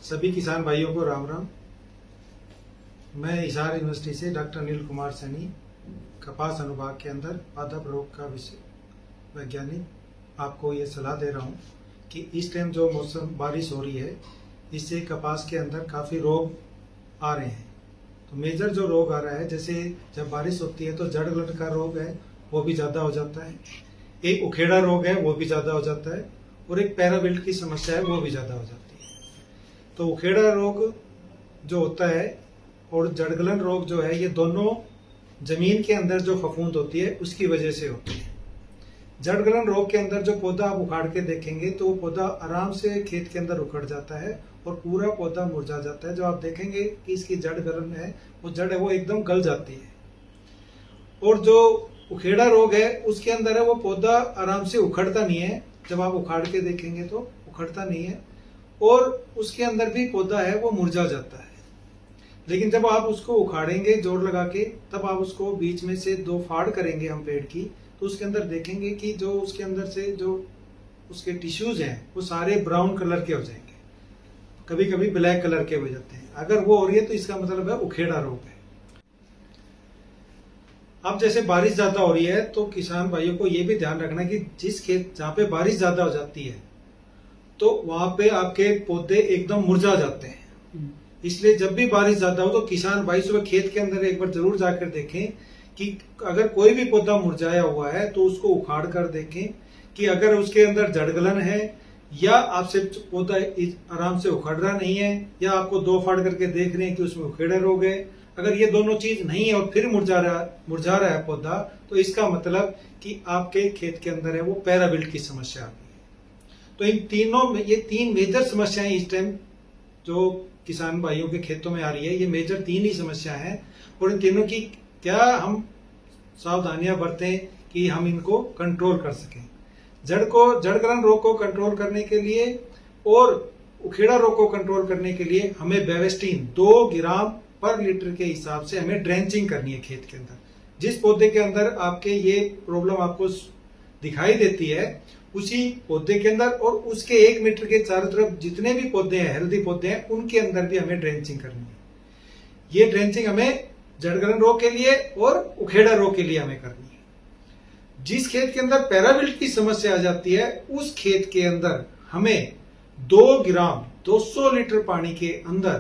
सभी किसान भाइयों को राम राम। मैं हिसार यूनिवर्सिटी से डॉक्टर अनिल कुमार सैनी कपास अनुभाग के अंदर पादप रोग का विषय वैज्ञानिक आपको ये सलाह दे रहा हूँ कि इस टाइम जो मौसम बारिश हो रही है इससे कपास के अंदर काफ़ी रोग आ रहे हैं। तो मेजर जो रोग आ रहा है, जैसे जब बारिश होती है तो जड़ गलन का रोग है वो भी ज़्यादा हो जाता है, एक उखेड़ा रोग है वो भी ज़्यादा हो जाता है, और एक पैराविल्ट की समस्या है वो भी ज़्यादा हो जाती है। तो उखेड़ा रोग जो होता है और जड़गलन रोग जो है, ये दोनों जमीन के अंदर जो फफूंद होती है उसकी वजह से होती है। जड़गलन रोग के अंदर जो पौधा आप उखाड़ के देखेंगे तो वो पौधा आराम से खेत के अंदर उखड़ जाता है और पूरा पौधा मुरझा जाता है। जो आप देखेंगे कि इसकी जड़ गलन है, वो जड़ है वो एकदम गल जाती है। और जो उखेड़ा रोग है उसके अंदर है वो पौधा आराम से उखड़ता नहीं है, जब आप उखाड़ के देखेंगे तो उखड़ता नहीं है, और उसके अंदर भी पौधा है वो मुरझा जाता है। लेकिन जब आप उसको उखाड़ेंगे जोर लगा के, तब आप उसको बीच में से दो फाड़ करेंगे हम पेड़ की, तो उसके अंदर देखेंगे कि जो उसके अंदर से जो उसके टिश्यूज हैं वो सारे ब्राउन कलर के हो जाएंगे, कभी कभी ब्लैक कलर के हो जाते हैं। अगर वो हो रही है तो इसका मतलब है उखेड़ा रोग है। अब जैसे बारिश ज्यादा हो रही है तो किसान भाइयों को ये भी ध्यान रखना है कि जिस खेत जहाँ पे बारिश ज्यादा हो जाती है तो वहां पे आपके पौधे एकदम मुरझा जाते हैं। इसलिए जब भी बारिश ज्यादा हो तो किसान भाई सुबह खेत के अंदर एक बार जरूर जाकर देखें कि अगर कोई भी पौधा मुरझाया हुआ है तो उसको उखाड़ कर देखें कि अगर उसके अंदर जड़गलन है या आपसे पौधा आराम से उखड़ रहा नहीं है, या आपको दो फाड़ करके देख रहे हैं कि उसमें उखेड़ा रोग है। अगर ये दोनों चीज नहीं है और फिर मुरझा रहा है पौधा, तो इसका मतलब कि आपके खेत के अंदर है वो पैराविल्ट की समस्या आ गई है। तो इन तीनों में, ये तीन मेजर समस्याएं इस टाइम जो किसान भाइयों के खेतों में आ रही है, ये मेजर तीन ही समस्या है। और इन तीनों की क्या हम सावधानियां बरतें कि हम इनको कंट्रोल कर सकें। जड़गलन रोग को कंट्रोल करने के लिए और उखेड़ा रोग को कंट्रोल करने के लिए हमें बेवेस्टीन 2 ग्राम पर लीटर के हिसाब से हमें ड्रेंचिंग करनी है खेत के अंदर। जिस पौधे के अंदर आपके ये प्रॉब्लम आपको दिखाई देती है उसी पौधे के अंदर और उसके 1 मीटर के चारों तरफ जितने भी पौधे हैं, हेल्दी पौधे हैं, उनके अंदर भी हमें ड्रेंचिंग करनी है। ये ड्रेंचिंग हमें जड़गलन रोग के लिए और उखेड़ा रोग के लिए हमें करनी है। जिस खेत के अंदर पैराविल्ट की समस्या आ जाती है उस खेत के अंदर हमें 2 ग्राम 200 लीटर पानी के अंदर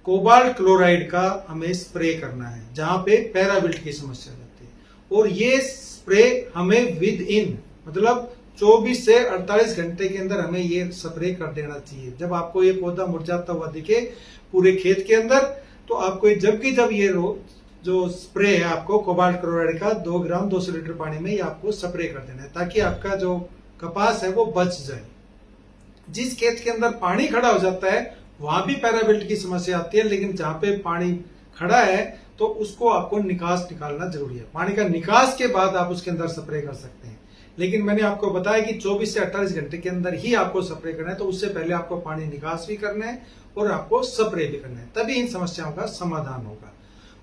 कोबाल्ट क्लोराइड का हमें स्प्रे करना है, जहां पे पैराविल्ट की समस्या आ जाती है। और ये स्प्रे हमें विद इन मतलब 24 से 48 घंटे के अंदर हमें ये स्प्रे कर देना चाहिए। जब आपको ये पौधा मुरझाता हुआ दिखे पूरे खेत के अंदर, तो आपको जब ये जो स्प्रे है आपको कोबाल्ट क्लोराइड का 2 ग्राम 200 लीटर पानी में ये आपको स्प्रे कर देना है, ताकि आपका जो कपास है वो बच जाए। जिस खेत के अंदर पानी खड़ा हो जाता है वहां भी पैराविल्ट की समस्या आती है, लेकिन जहां पे पानी खड़ा है तो उसको आपको निकालना जरूरी है। पानी का निकास के बाद आप उसके अंदर स्प्रे कर सकते हैं। लेकिन मैंने आपको बताया कि 24 से 48 घंटे के अंदर ही आपको स्प्रे करना है, तो उससे पहले आपको पानी निकास भी करना है और आपको स्प्रे भी करना है, तभी इन समस्याओं का समाधान होगा।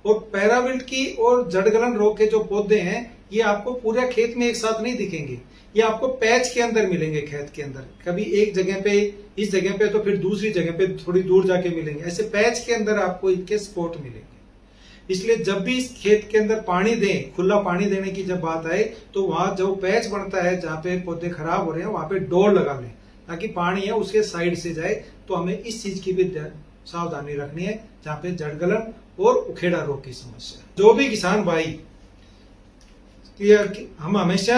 और पैराविल्ट की और जड़गलन रोग के जो पौधे हैं ये आपको पूरे खेत में एक साथ नहीं दिखेंगे, ये आपको पैच के अंदर मिलेंगे खेत के अंदर। कभी एक जगह पे, इस जगह पे, तो फिर दूसरी जगह पे थोड़ी दूर जाके मिलेंगे। ऐसे पैच के अंदर आपको इनके स्पॉट मिलेंगे। इसलिए जब भी इस खेत के अंदर पानी दें, खुला पानी देने की जब बात आए, तो वहां जो पैच बनता है जहाँ पे पौधे खराब हो रहे हैं वहां पे डोर लगा लें, ताकि पानी है उसके साइड से जाए। तो हमें इस चीज की भी सावधानी रखनी है जहाँ पे जड़गलन और उखेड़ा रोग की समस्या। जो भी किसान भाई, हम हमेशा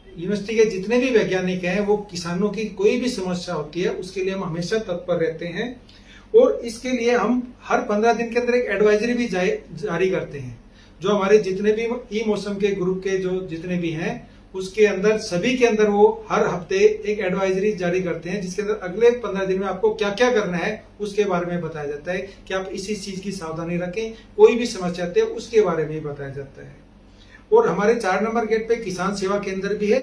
यूनिवर्सिटी के जितने भी वैज्ञानिक हैं वो किसानों की कोई भी समस्या होती है उसके लिए हम हमेशा तत्पर रहते हैं। और इसके लिए हम हर 15 दिन के अंदर एक एडवाइजरी भी जारी करते हैं। जो हमारे जितने भी ई मौसम के ग्रुप के जो जितने भी हैं उसके अंदर सभी के अंदर वो हर हफ्ते एक एडवाइजरी जारी करते हैं, जिसके अंदर अगले 15 दिन में आपको क्या क्या करना है उसके बारे में बताया जाता है कि आप इसी चीज की सावधानी रखें। कोई भी समस्या आती है उसके बारे में बताया जाता है। और हमारे 4 नंबर गेट पे किसान सेवा केंद्र भी है।